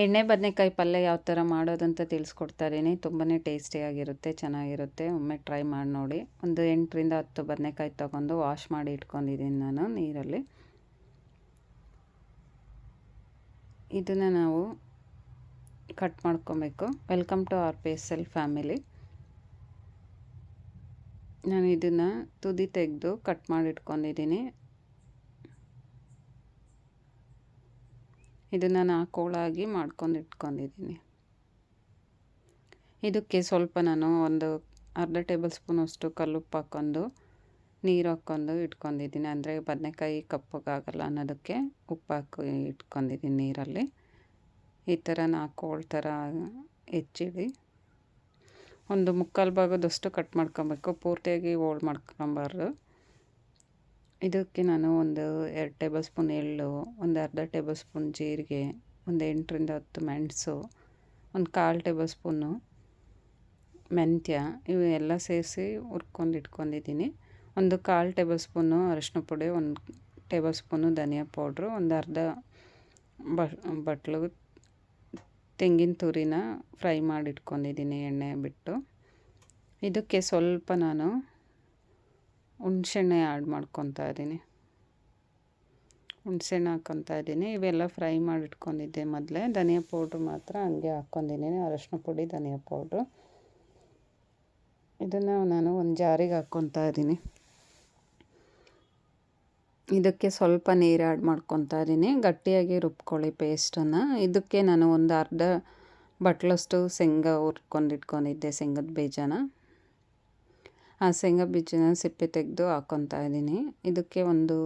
ಎಣ್ಣೆ ಬದನೆಕಾಯಿ ಪಲ್ಯ ಯಾವ ಥರ ಮಾಡೋದಂತ ತಿಳಿಸ್ಕೊಡ್ತಾ ಇದ್ದೀನಿ. ತುಂಬಾ ಟೇಸ್ಟಿಯಾಗಿರುತ್ತೆ, ಚೆನ್ನಾಗಿರುತ್ತೆ. ಒಮ್ಮೆ ಟ್ರೈ ಮಾಡಿ ನೋಡಿ. ಒಂದು 8ರಿಂದ 10 ಬದನೆಕಾಯಿ ತೊಗೊಂಡು ವಾಶ್ ಮಾಡಿ ಇಟ್ಕೊಂಡಿದ್ದೀನಿ ನಾನು ನೀರಲ್ಲಿ. ಇದನ್ನು ನಾವು ಕಟ್ ಮಾಡ್ಕೊಬೇಕು. ವೆಲ್ಕಮ್ ಟು ಅವರ್ ಪೇಸಲ್ ಫ್ಯಾಮಿಲಿ. ನಾನು ಇದನ್ನು ತುದಿ ತೆಗೆದು ಕಟ್ ಮಾಡಿ ಇಟ್ಕೊಂಡಿದ್ದೀನಿ. ಇದನ್ನು ನಾನು ಕೋಳಾಗಿ ಮಾಡ್ಕೊಂಡು ಇಟ್ಕೊಂಡಿದ್ದೀನಿ. ಇದಕ್ಕೆ ಸ್ವಲ್ಪ ನಾನು ಒಂದು ಅರ್ಧ ಟೇಬಲ್ ಸ್ಪೂನಷ್ಟು ಕಲ್ಲುಪ್ಪು ಹಾಕ್ಕೊಂಡು ನೀರು ಹಾಕ್ಕೊಂಡು ಇಟ್ಕೊಂಡಿದ್ದೀನಿ. ಅಂದರೆ ಬದನೆಕಾಯಿ ಕಪ್ಪಗಾಗಲ್ಲ ಅನ್ನೋದಕ್ಕೆ ಉಪ್ಪು ಹಾಕಿ ಇಟ್ಕೊಂಡಿದ್ದೀನಿ ನೀರಲ್ಲಿ. ಈ ಥರ 4 ಹೋಳು ಥರ ಹೆಚ್ಚಿಡಿ. ಒಂದು ಮುಕ್ಕಾಲು ಭಾಗದಷ್ಟು ಕಟ್ ಮಾಡ್ಕೊಬೇಕು, ಪೂರ್ತಿಯಾಗಿ ಹೋಳು ಮಾಡ್ಕೊಬಾರ್ದು. ಇದಕ್ಕೆ ನಾನು ಒಂದು 2 ಟೇಬಲ್ ಸ್ಪೂನ್ ಎಳ್ಳು, ಒಂದು ಅರ್ಧ ಟೇಬಲ್ ಸ್ಪೂನ್ ಜೀರಿಗೆ, ಒಂದು 8ರಿಂದ 10 ಮೆಣಸು, ಒಂದು 1/4 ಟೇಬಲ್ ಸ್ಪೂನು ಮೆಂತ್ಯ, ಇವು ಎಲ್ಲ ಸೇರಿಸಿ ಹುರ್ಕೊಂಡು ಇಟ್ಕೊಂಡಿದ್ದೀನಿ. ಒಂದು 1/4 ಟೇಬಲ್ ಸ್ಪೂನು ಅರಿಶಿನ ಪುಡಿ, 1 ಟೇಬಲ್ ಸ್ಪೂನು ಧನಿಯಾ ಪೌಡ್ರು, ಒಂದು ಅರ್ಧ ಬಟ್ಲು ತೆಂಗಿನ ತುರಿನ ಫ್ರೈ ಮಾಡಿ ಇಟ್ಕೊಂಡಿದ್ದೀನಿ ಎಣ್ಣೆ ಬಿಟ್ಟು. ಇದಕ್ಕೆ ಸ್ವಲ್ಪ ನಾನು ಹುಣಸೆಹಣ್ಣೆ ಆ್ಯಡ್ ಮಾಡ್ಕೊತಾ ಇದ್ದೀನಿ. ಹುಣಸೆಹಣ್ಣು ಹಾಕ್ಕೊತಾ ಇದ್ದೀನಿ. ಇವೆಲ್ಲ ಫ್ರೈ ಮಾಡಿ ಇಟ್ಕೊಂಡಿದ್ದೆ ಮೊದಲೇ. ಧನಿಯಾ ಪೌಡ್ರು ಮಾತ್ರ ಹಂಗೆ ಹಾಕ್ಕೊಂಡಿದ್ದೀನಿ, ಅರಶಿನ ಪುಡಿ, ಧನಿಯಾ ಪೌಡ್ರು. ಇದನ್ನು ನಾನು ಒಂದು ಜಾರಿಗೆ ಹಾಕ್ಕೊತಾ ಇದ್ದೀನಿ. ಇದಕ್ಕೆ ಸ್ವಲ್ಪ ನೀರು ಆ್ಯಡ್ ಮಾಡ್ಕೊತಾ ಇದ್ದೀನಿ. ಗಟ್ಟಿಯಾಗಿ ರುಬ್ಕೊಳ್ಳಿ ಪೇಸ್ಟನ್ನು. ಇದಕ್ಕೆ ನಾನು ಒಂದು ಅರ್ಧ ಬಟ್ಲಷ್ಟು ಶೇಂಗಾ ಹುರ್ಕೊಂಡಿಟ್ಕೊಂಡಿದ್ದೆ, ಶೇಂಗದ ಬೀಜನ. ಆ ಶೇಂಗಾ ಬೀಜನ ಸಿಪ್ಪೆ ತೆಗೆದು ಹಾಕ್ಕೊತಾ ಇದ್ದೀನಿ. ಇದಕ್ಕೆ ಒಂದು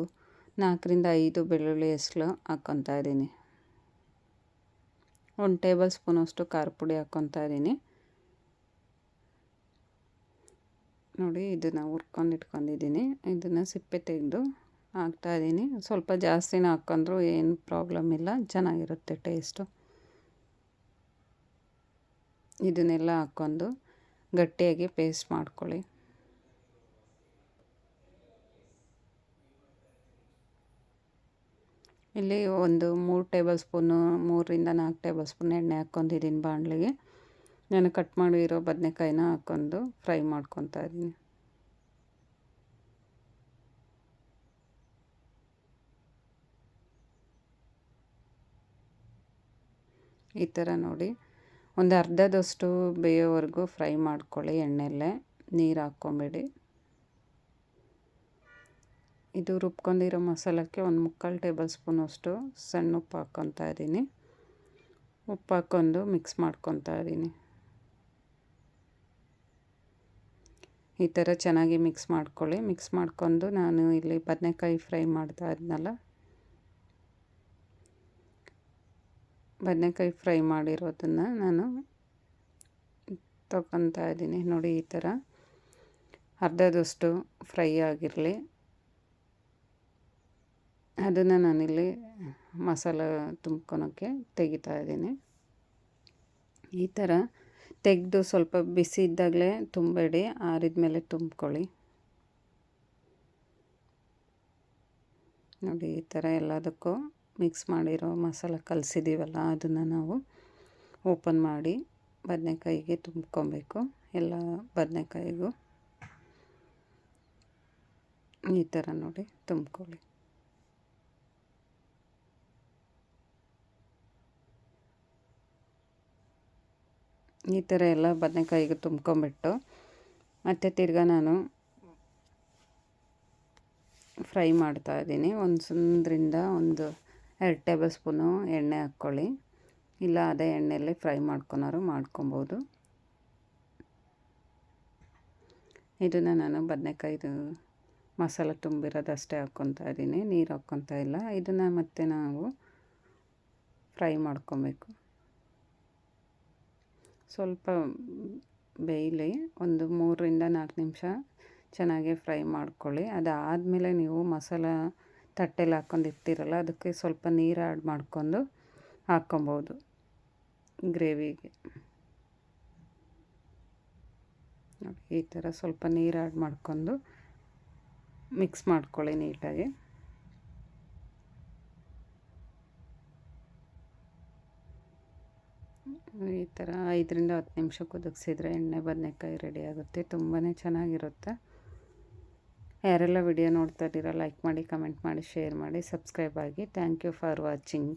4ರಿಂದ 5 ಬೆಳ್ಳುಳ್ಳಿ ಹೆಸಳು ಹಾಕ್ಕೊತಾ ಇದ್ದೀನಿ. 1 ಟೇಬಲ್ ಸ್ಪೂನಷ್ಟು ಖಾರ ಪುಡಿ ಹಾಕ್ಕೊತಾ ಇದ್ದೀನಿ. ನೋಡಿ, ಇದನ್ನು ಹುರ್ಕೊಂಡು ಇಟ್ಕೊಂಡಿದ್ದೀನಿ. ಇದನ್ನು ಸಿಪ್ಪೆ ತೆಗೆದು ಹಾಕ್ತಾಯಿದ್ದೀನಿ. ಸ್ವಲ್ಪ ಜಾಸ್ತಿನ ಹಾಕ್ಕೊಂಡ್ರು ಏನು ಪ್ರಾಬ್ಲಮ್ ಇಲ್ಲ, ಚೆನ್ನಾಗಿರುತ್ತೆ ಟೇಸ್ಟು. ಇದನ್ನೆಲ್ಲ ಹಾಕ್ಕೊಂಡು ಗಟ್ಟಿಯಾಗಿ ಪೇಸ್ಟ್ ಮಾಡ್ಕೊಳ್ಳಿ. ಇಲ್ಲಿ ಒಂದು 3 ಟೇಬಲ್ ಸ್ಪೂನು, 3ರಿಂದ 4 ಟೇಬಲ್ ಸ್ಪೂನ್ ಎಣ್ಣೆ ಹಾಕ್ಕೊಂಡಿದ್ದೀನಿ ಬಾಣಲಿಗೆ. ನಾನು ಕಟ್ ಮಾಡಿರೋ ಬದನೆಕಾಯಿನ ಹಾಕ್ಕೊಂಡು ಫ್ರೈ ಮಾಡ್ಕೊತಾ ಇದ್ದೀನಿ. ಈ ಥರ ನೋಡಿ, ಒಂದು ಅರ್ಧದಷ್ಟು ಬೇಯೋವರೆಗೂ ಫ್ರೈ ಮಾಡ್ಕೊಳ್ಳಿ ಎಣ್ಣೆಯಲ್ಲೇ, ನೀರು ಹಾಕ್ಕೊಂಬೇಡಿ. ಇದು ರುಬ್ಕೊಂಡಿರೋ ಮಸಾಲಕ್ಕೆ ಒಂದು 3/4 ಟೇಬಲ್ ಸ್ಪೂನಷ್ಟು ಸಣ್ಣ ಉಪ್ಪು ಹಾಕ್ಕೊತಾ ಇದ್ದೀನಿ. ಉಪ್ಪು ಹಾಕ್ಕೊಂಡು ಮಿಕ್ಸ್ ಮಾಡ್ಕೊತಾ ಇದ್ದೀನಿ. ಈ ಥರ ಚೆನ್ನಾಗಿ ಮಿಕ್ಸ್ ಮಾಡ್ಕೊಳ್ಳಿ. ಮಿಕ್ಸ್ ಮಾಡ್ಕೊಂಡು ನಾನು ಇಲ್ಲಿ ಬದನೆಕಾಯಿ ಫ್ರೈ ಮಾಡ್ತಾ ಇದ್ನಲ್ಲ, ಬದನೆಕಾಯಿ ಫ್ರೈ ಮಾಡಿರೋದನ್ನು ನಾನು ತಗೊತಾ ಇದ್ದೀನಿ. ನೋಡಿ, ಈ ಥರ ಅರ್ಧದಷ್ಟು ಫ್ರೈ ಆಗಿರಲಿ. ಅದನ್ನು ನಾನಿಲ್ಲಿ ಮಸಾಲ ತುಂಬ್ಕೊಳಕ್ಕೆ ತೆಗಿತಾ ಇದ್ದೀನಿ. ಈ ಥರ ತೆಗೆದು ಸ್ವಲ್ಪ ಬಿಸಿ ಇದ್ದಾಗಲೇ ತುಂಬಬೇಡಿ, ಆರಿದ ಮೇಲೆ ತುಂಬ್ಕೊಳ್ಳಿ. ನೋಡಿ, ಈ ಥರ ಎಲ್ಲದಕ್ಕೂ ಮಿಕ್ಸ್ ಮಾಡಿರೋ ಮಸಾಲ ಕಲಸಿದ್ದೀವಲ್ಲ, ಅದನ್ನು ನಾವು ಓಪನ್ ಮಾಡಿ ಬದನೆಕಾಯಿಗೆ ತುಂಬ್ಕೊಬೇಕು. ಎಲ್ಲ ಬದನೆಕಾಯಿಗೂ ಈ ಥರ ನೋಡಿ ತುಂಬ್ಕೊಳ್ಳಿ. ಈ ಥರ ಎಲ್ಲ ಬದನೆಕಾಯಿಗೆ ತುಂಬ್ಕೊಂಬಿಟ್ಟು ಮತ್ತು ತಿರ್ಗಾ ನಾನು ಫ್ರೈ ಮಾಡ್ತಾಯಿದ್ದೀನಿ. ಒಂದರಿಂದ 2 ಟೇಬಲ್ ಸ್ಪೂನು ಎಣ್ಣೆ ಹಾಕ್ಕೊಳ್ಳಿ, ಇಲ್ಲ ಅದೇ ಎಣ್ಣೆಯಲ್ಲಿ ಫ್ರೈ ಮಾಡ್ಕೊನಾರು ಮಾಡ್ಕೊಬೋದು. ಇದನ್ನು ನಾನು ಬದನೆಕಾಯಿದು ಮಸಾಲ ತುಂಬಿರೋದಷ್ಟೇ ಹಾಕ್ಕೊತಾ ಇದ್ದೀನಿ, ನೀರು ಹಾಕ್ಕೊತಾ ಇಲ್ಲ. ಇದನ್ನು ಮತ್ತೆ ನಾವು ಫ್ರೈ ಮಾಡ್ಕೊಬೇಕು. ಸ್ವಲ್ಪ ಬೇಯಲಿ, ಒಂದು 3ರಿಂದ 4 ನಿಮಿಷ ಚೆನ್ನಾಗಿ ಫ್ರೈ ಮಾಡ್ಕೊಳ್ಳಿ. ಅದಾದಮೇಲೆ ನೀವು ಮಸಾಲ ತಟ್ಟೆಲಿ ಹಾಕ್ಕೊಂಡಿರ್ತೀರಲ್ಲ, ಅದಕ್ಕೆ ಸ್ವಲ್ಪ ನೀರು ಆ್ಯಡ್ ಮಾಡ್ಕೊಂಡು ಹಾಕ್ಕೊಬೋದು ಗ್ರೇವಿಗೆ. ಈ ಥರ ಸ್ವಲ್ಪ ನೀರು ಆ್ಯಡ್ ಮಾಡ್ಕೊಂಡು ಮಿಕ್ಸ್ ಮಾಡ್ಕೊಳ್ಳಿ ನೀಟಾಗಿ. ಈ ಥರ 5ರಿಂದ 10 ನಿಮಿಷ ಕುದಿಸಿದ್ರೆ ಎಣ್ಣೆ ಬದನೆಕಾಯಿ ರೆಡಿ ಆಗುತ್ತೆ. ತುಂಬಾ ಚೆನ್ನಾಗಿರುತ್ತೆ. ಯಾರೆಲ್ಲ ವಿಡಿಯೋ ನೋಡ್ತಾ ಇದ್ದೀರಾ ಲೈಕ್ ಮಾಡಿ, ಕಮೆಂಟ್ ಮಾಡಿ, ಶೇರ್ ಮಾಡಿ, ಸಬ್ಸ್ಕ್ರೈಬ್ ಆಗಿ. Thank you for watching.